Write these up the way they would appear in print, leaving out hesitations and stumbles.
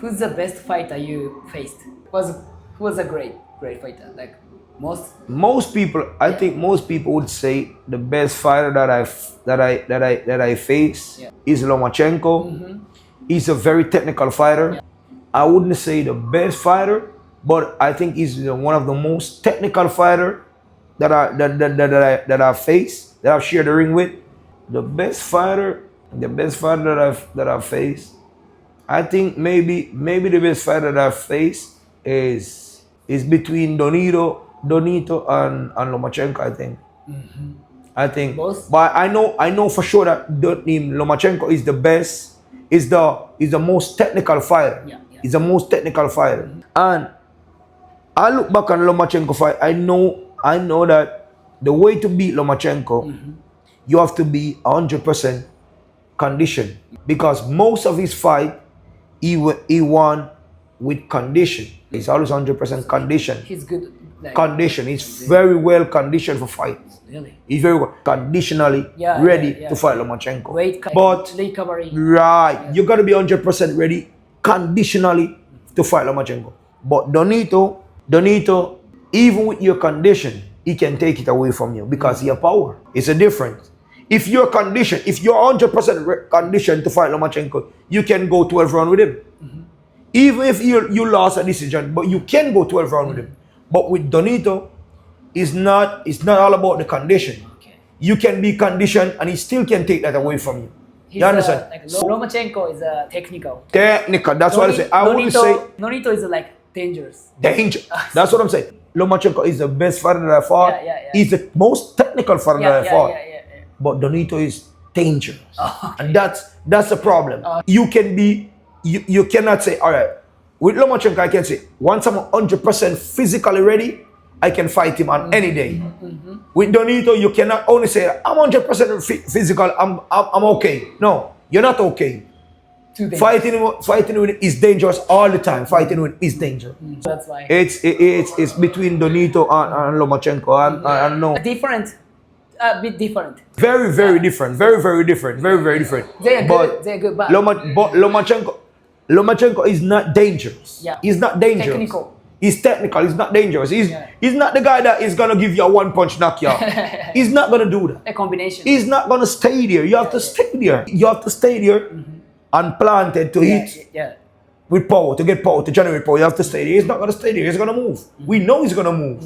Who's the best fighter you faced? Who was a great fighter? Like most people, I think most people would say the best fighter that I face is Lomachenko. He's a very technical fighter. I wouldn't say the best fighter, but I think he's one of the most technical fighter that I faced, that I've shared the ring with. The best fighter that I've faced, I think maybe the best fighter that I've faced is between Donito and Lomachenko, I think. I think both? But I know for sure that Lomachenko is the best, is the most technical fighter. He's the most technical fighter. And I look back on Lomachenko fight, I know that the way to beat Lomachenko, you have to be 100% conditioned. Because most of his fight, he won with condition. He's always 100% conditioned. He's good. Condition. He's very well conditioned for fights. Really? He's very well conditionally ready to fight Lomachenko. But recovery. Right. You gotta be 100% ready conditionally to fight Lomachenko. But Donito, even with your condition, he can take it away from you because he has power. It's a difference. If you're conditioned, if you're 100% conditioned to fight Lomachenko, you can go 12 rounds with him. Even if you lost a decision, but you can go 12 rounds with him. But with Donito, it's not all about the condition. You can be conditioned and he still can take that away from you. You understand? Lomachenko is technical. Technical, that's what I say. I wouldn't say Donito is like dangerous. That's what I'm saying. Lomachenko is the best fighter that I fought. He's the most technical fighter that I fought. But Donito is dangerous. And that's the problem. You cannot say, all right, with Lomachenko I can say, once I'm 100% physically ready, I can fight him on any day. With Donito, you cannot only say, I'm 100% physical, I'm okay. No, you're not okay. Fighting with him is dangerous all the time. Fighting with him is dangerous. That's why. It's between Donito and Lomachenko. I know. A bit different. Very, very different. Very different. They're good, but Lomachenko is not dangerous. He's not dangerous. Technical. He's technical. He's not dangerous. He's not the guy that is gonna give you a one-punch knockout. He's not gonna do that. A combination. He's not gonna stay there. You have to stay there. You have to stay there and planted to hit with power, to get power, to generate power. You have to stay there. He's not gonna stay there. He's gonna move. We know he's gonna move.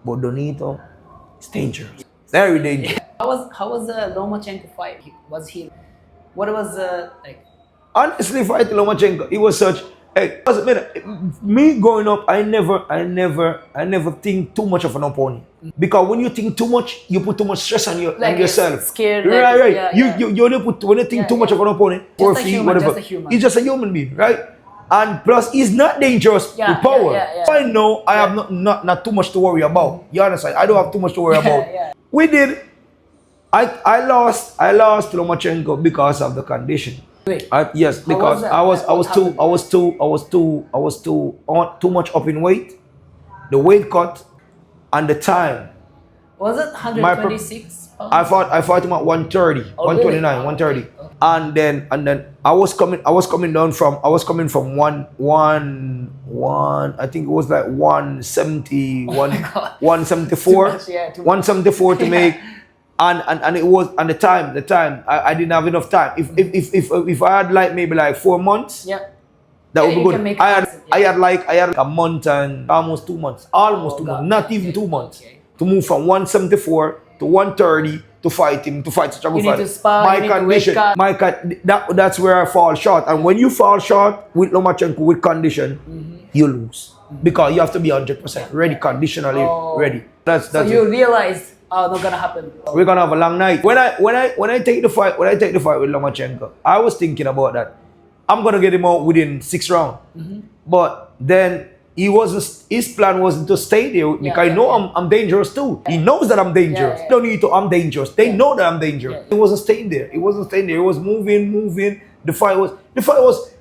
But Donito is dangerous. Very dangerous. How was the Lomachenko fight? What was like? Honestly, fighting Lomachenko, it was such. Me growing up, I never think too much of an opponent. Because when you think too much, you put too much stress on yourself. Scared. Right. When you think too much of an opponent, just a human. He's just a human being, right? And plus, he's not dangerous with power. I know I have not too much to worry about. You understand? I don't have too much to worry about. We did. I lost to Lomachenko because of the condition. Yes, because I was too much up in weight, the weight cut, and the time. Was it 126 pounds? I fought him at 130, 129, 130, and then I was coming from one. I think it was like 170, 174, 174 to make. And it was, and the time I didn't have enough time. If I had like maybe like 4 months, that would be good. I had a month and almost 2 months, not even 2 months, to move from 174 to 130 to fight him, to fight such a good fight. You need to spar, my condition, that's where I fall short. And when you fall short with Lomachenko with condition, you lose because you have to be 100% ready, conditionally ready. So you realized. Oh, not gonna happen. We're gonna have a long night. When I take the fight with Lomachenko, I was thinking about that. I'm gonna get him out within 6 rounds. But then his plan wasn't to stay there with me because I know I'm dangerous too. He knows that I'm dangerous. I'm dangerous. They know that I'm dangerous. He wasn't staying there. He was moving. The fight was.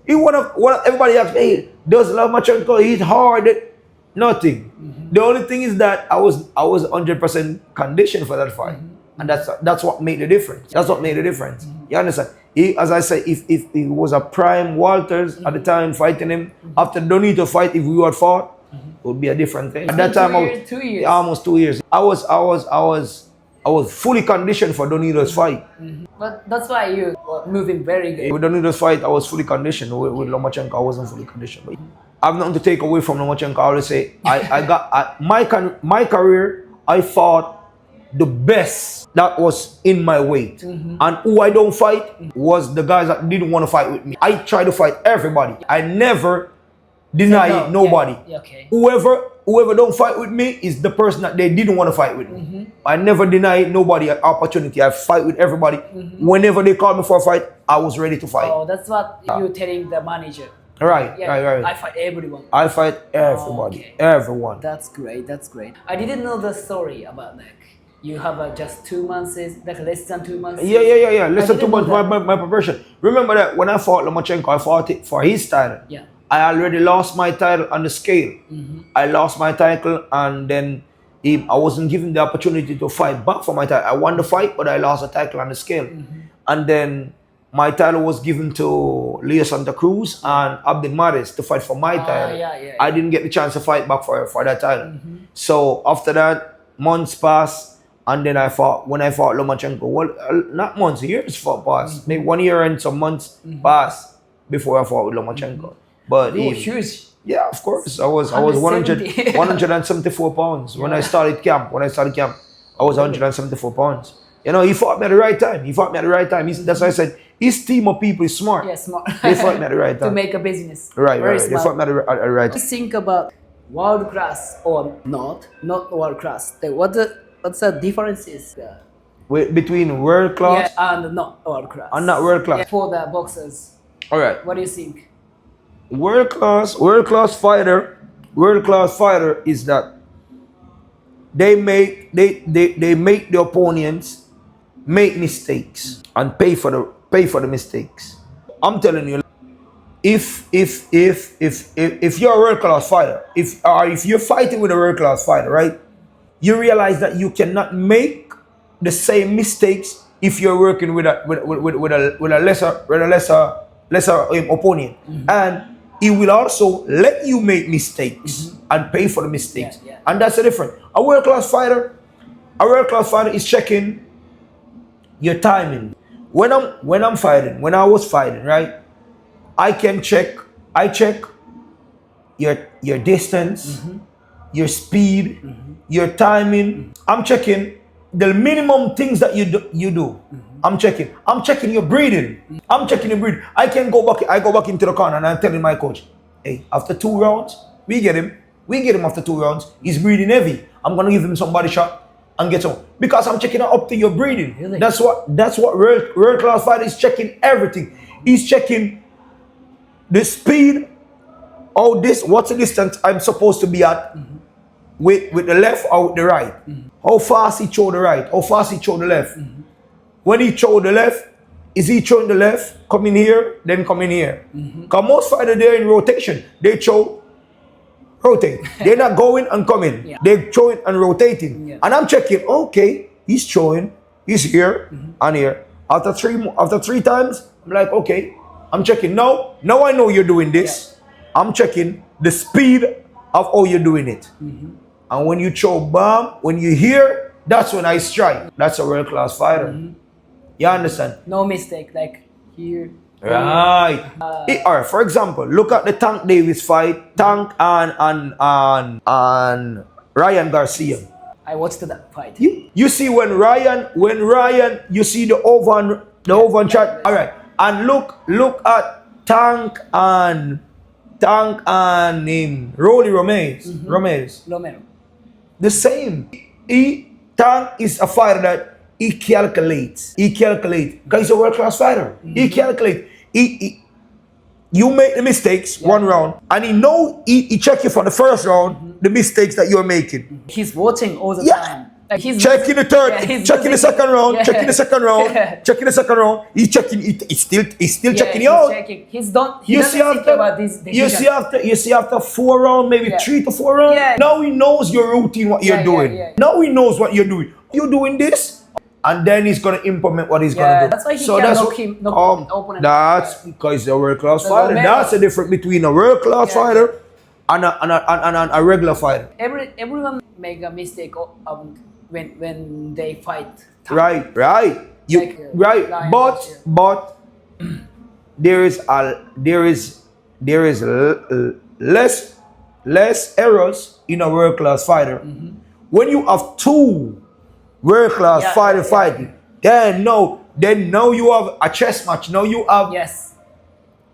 One of everybody asked, hey, does Lomachenko hit hard? Nothing. The only thing is that I was 100% conditioned for that fight. And that's what made the difference. That's what made the difference. You understand? As I say, if it was a prime Walters at the time fighting him, after Donito fight, if we had fought, it would be a different thing. At that time, 2 years. Yeah, almost 2 years. I was fully conditioned for Donito's fight. But that's why you were moving very good. With Donito's fight, I was fully conditioned. With Lomachenko, I wasn't fully conditioned. But I have nothing to take away from Lomachenko. I always say, my career, I fought the best that was in my weight. And who I don't fight was the guys that didn't want to fight with me. I try to fight everybody. I never deny nobody. Yeah, okay. Whoever don't fight with me is the person that they didn't want to fight with me. I never deny nobody an opportunity. I fight with everybody. Whenever they called me for a fight, I was ready to fight. Oh, that's what you're telling the manager. Right, Yeah, right. I fight everyone. I fight everybody, okay. everyone. That's great. That's great. I didn't know the story about like you have just 2 months, like less than 2 months. Yeah. Listen to didn't know my preparation. Remember that when I fought Lomachenko, I fought it for his title. Yeah. I already lost my title on the scale. I lost my title, and then I wasn't given the opportunity to fight back for my title. I won the fight, but I lost the title on the scale. And then my title was given to Leo Santa Cruz and Abdul Maris to fight for my title. I didn't get the chance to fight back for that title. So after that, months passed, and then when I fought Lomachenko, well, not months, years passed. Maybe 1 year and some months passed before I fought with Lomachenko. But you were huge. Yeah, of course. I was 174 pounds when I started camp. I was 174 pounds. You know, he fought me at the right time. That's why I said his team of people is smart. Yeah, smart. They fought me at the right time. To make a business. Right. Smart. They fought me at the right time. Just think about world class or not world class. What's the difference is? Between world class and not world class. and not world class. Yeah, for the boxers. All right. What do you think? World class fighter is that they make the opponents make mistakes and pay for the mistakes. I'm telling you, if you're a world class fighter, if you're fighting with a world class fighter, right, you realize that you cannot make the same mistakes if you're working with a lesser opponent, and he will also let you make mistakes and pay for the mistakes. And that's the difference. A world class fighter is checking your timing. When I was fighting, right, I check your distance, your speed, your timing. I'm checking the minimum things that you do. I'm checking your breathing. I go back into the corner and I'm telling my coach, hey, after 2 rounds, we get him after 2 rounds. He's breathing heavy. I'm gonna give him some body shot and get some, because I'm checking up to your breathing. Really? That's what world class fighter is checking everything. He's checking the speed. What's the distance I'm supposed to be at with the left or with the right? How fast he throw the right? How fast he throw the left? When he throw the left, is he throwing the left, come in here, then come in here? Because most fighters, they're in rotation. They throw, rotate. They're not going and coming. They're throwing and rotating. And I'm checking, okay, he's throwing, he's here and here. After three times, I'm like, okay, I'm checking. Now I know you're doing this. I'm checking the speed of how you're doing it. And when you throw bomb, when you hear, that's when I strike. That's a world class fighter. You understand? No mistake, like here. Right. Or for example, look at the Tank Davis fight, Tank and Ryan Garcia. I watched that fight. You see when Ryan, you see the oven chat. All right. And look at Tank and Rolly Ramirez. Romero. The same. Tank is a fighter that he calculates. Because he's a world-class fighter. He calculates. You make the mistakes 1 round, and he check you for the first round, the mistakes that you're making. He's watching all the time. Like he's checking the third, checking the second round, checking the second round, checking the second round. He's checking. He's still checking you out. Checking. He doesn't think about this decision. You see after 4 rounds, maybe 3 to 4 rounds. Now he knows your routine, what you're doing. Now he knows what you're doing. You're doing this. and then he's gonna implement what he's gonna do. That's why he can knock opponent. That's because he's a world-class fighter. Romero. That's the difference between a world-class fighter and a regular fighter. Everyone make a mistake when they fight. Right. But there is less errors in a world-class fighter. When you have two world-class fighters fighting, then now you have a chess match. Now you have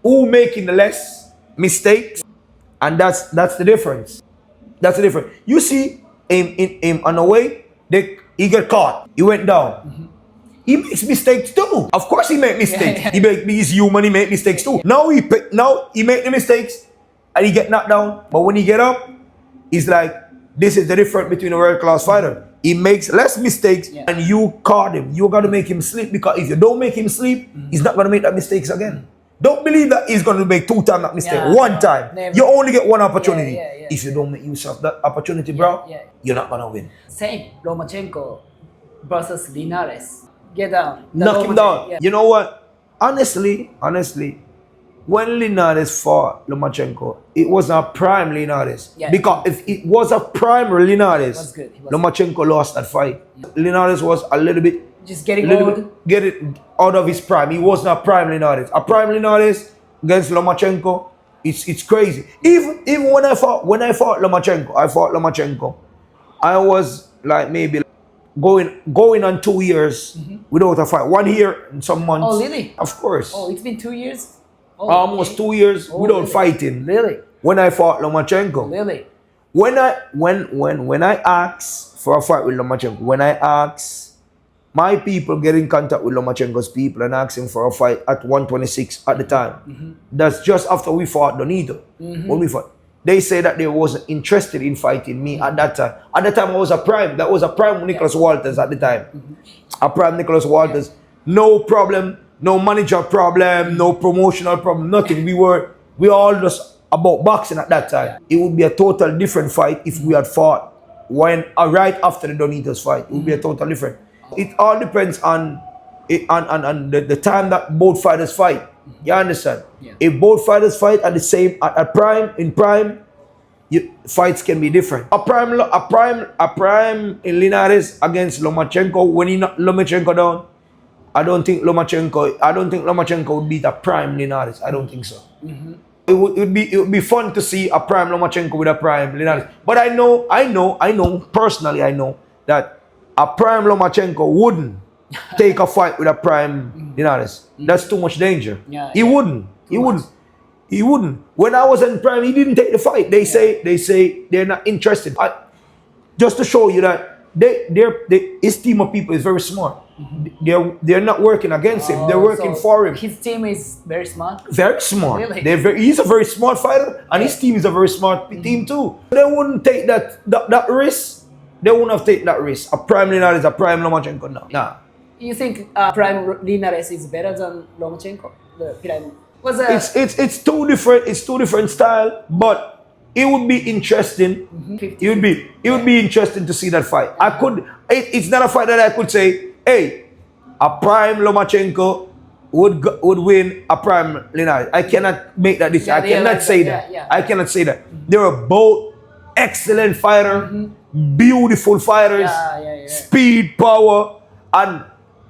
who making the less mistakes, and that's the difference. That's the difference. You see, him on the way, he get caught. He went down. He makes mistakes too. Of course, he make mistakes. He's human. He make mistakes too. Now he make the mistakes, and he get knocked down. But when he get up, he's like, this is the difference between a world-class fighter. He makes less mistakes, and you caught him. You got to make him sleep, because if you don't make him sleep, he's not going to make that mistakes again. Don't believe that he's going to make 2 times that mistake. One time. Never. You only get one opportunity. If you don't make use of that opportunity, bro, you're not going to win. Same. Lomachenko versus Linares. Get down. Knock him down. You know what? Honestly, when Linares fought Lomachenko, it was a prime Linares. Because if it was a prime Linares, Lomachenko lost that fight. Linares was a little bit just getting old. Get it out of his prime. He wasn't a prime Linares. A prime Linares against Lomachenko, it's crazy. Even when I fought Lomachenko, I was like maybe going on 2 years without a fight. 1 year and some months. Oh, really? Of course. Oh, it's been 2 years? Almost 2 years without fighting. Really? When I fought Lomachenko. Really? When I asked for a fight with Lomachenko, when I asked my people get in contact with Lomachenko's people and asked him for a fight at 126 at the time. That's just after we fought Donito. When we fought, they say that they wasn't interested in fighting me at that time. At the time I was a prime. That was a prime Nicholas Walters at the time. A prime Nicholas Walters. No problem. No manager problem, no promotional problem, nothing. We were all just about boxing at that time. It would be a total different fight if we had fought right after the Donitos fight. It would be a total different. It all depends on the time that both fighters fight. You understand? If both fighters fight at the same at prime, fights can be different. A prime in Linares against Lomachenko, when he knocked Lomachenko down, I don't think Lomachenko would beat a prime Linares. I don't think so. It would be fun to see a prime Lomachenko with a prime Linares. But I know personally, I know that a prime Lomachenko wouldn't take a fight with a prime Linares. That's too much danger. He wouldn't. When I was in prime, he didn't take the fight. They say they're not interested. Just to show you that his team of people is very smart. They're not working against him. They're working for him. His team is very smart. Very smart. Really? He's a very smart fighter, and his team is a very smart team too. They wouldn't take that risk. They wouldn't have taken that risk. A prime Linares, a prime Lomachenko. Nah. You think prime Linares is better than Lomachenko? The prime it's two different. It's two different style, but it would be interesting. It would be interesting to see that fight. It's not a fight that I could say, hey, a prime Lomachenko would win a prime Linares. I cannot make that decision. I cannot say that. I cannot say that. They were both excellent fighters, beautiful fighters, speed, power, and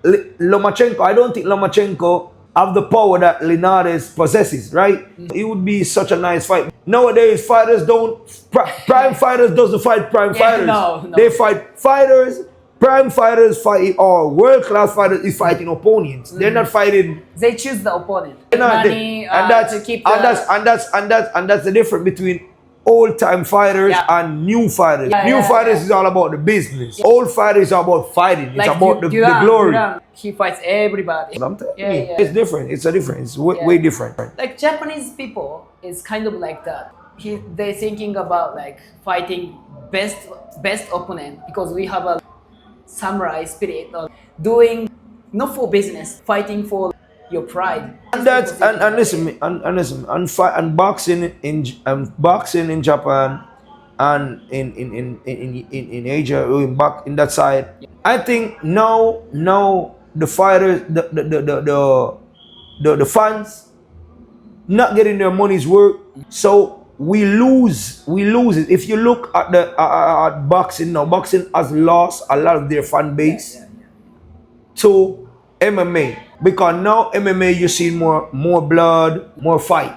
Lomachenko. I don't think Lomachenko have the power that Linares possesses, right? It would be such a nice fight. Nowadays, fighters don't, prime fighters doesn't fight prime fighters. No. They fight fighters, prime fighters fight, or world-class fighters is fighting opponents. They're not fighting. They choose the opponent. And that's the difference between old-time fighters and new fighters. New fighters is all about the business. Old fighters is about fighting. It's like about the glory. He fights everybody. It's different. It's a difference. It's way different. Like Japanese people is kind of like that. They're thinking about like fighting best opponent, because we have a samurai spirit of doing not for business, fighting for your pride. And boxing in Japan and in Asia, back in that side. I think now the fighters, the fans not getting their money's worth, so we lose it. If you look at the at boxing now, boxing has lost a lot of their fan base to MMA, because now MMA you see more blood, more fight,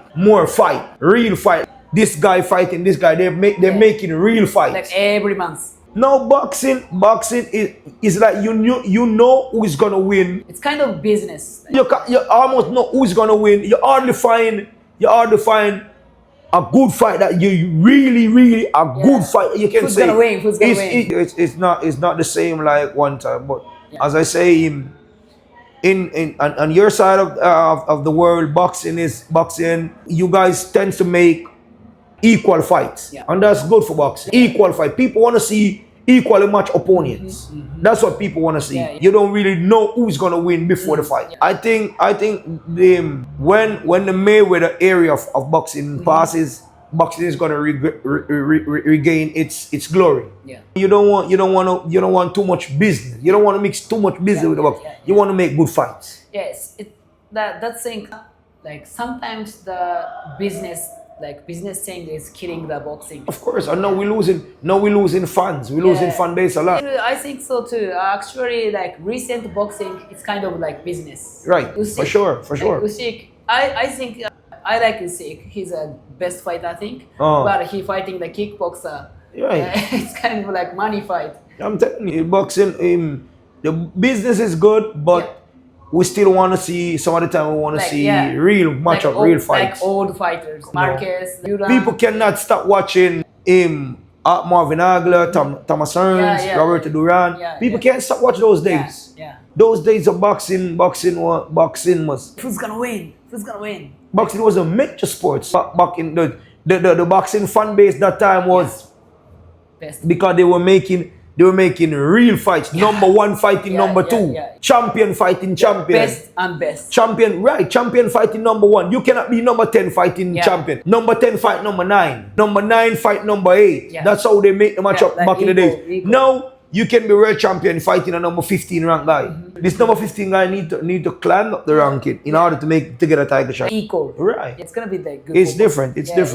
real fight. This guy fighting this guy, they're making real fights. Like every month. Now boxing is like you know who's gonna win. It's kind of business. You almost know who's gonna win. You hardly find a good fight that you really a good fight you can Who's say. Gonna win? Who's gonna win? It's not the same like one time, but as I say, in on your side of the world, boxing. You guys tend to make equal fights, and that's good for boxing. Equal fight. People want to see equally matched opponents. That's what people want to see. You don't really know who's gonna win before the fight. I think when the Mayweather area of boxing passes, boxing is gonna regain its glory. You don't want too much business. You don't want to mix too much business with the boxing. You want to make good fights. Yes, that thing, like sometimes the business thing is killing the boxing. Of course, and now we're losing fans. We're losing fan base a lot. I think so too. Actually, like recent boxing, it's kind of like business. Right, for sure. Like Usyk, I think I like Usyk. He's a best fighter, I think. But he fighting the kickboxer. Right. It's kind of like money fight. I'm telling you, boxing, the business is good, but we still want to see, some of the time we want to see real matchup, real fights. Like old fighters. Marquez, Duran. People cannot stop watching him, Marvin Hagler, Thomas Hearns, Roberto Duran. People can't stop watching those days. Those days of boxing was... Who's gonna win? Boxing was a major sport. Back in the boxing fan base that time was... Best. Because they were making real fights. Number one fighting number two. Champion fighting champion. Best and best. Champion fighting number one. You cannot be number 10 fighting champion. Number 10 fight number 9. Number 9 fight number 8. That's how they make the matchup back in the days. Now you can be world champion fighting a number 15 ranked guy. This number 15 guy need to climb up the ranking in order to get a title shot. Equal. Right. It's gonna be like good. It's different. It's different.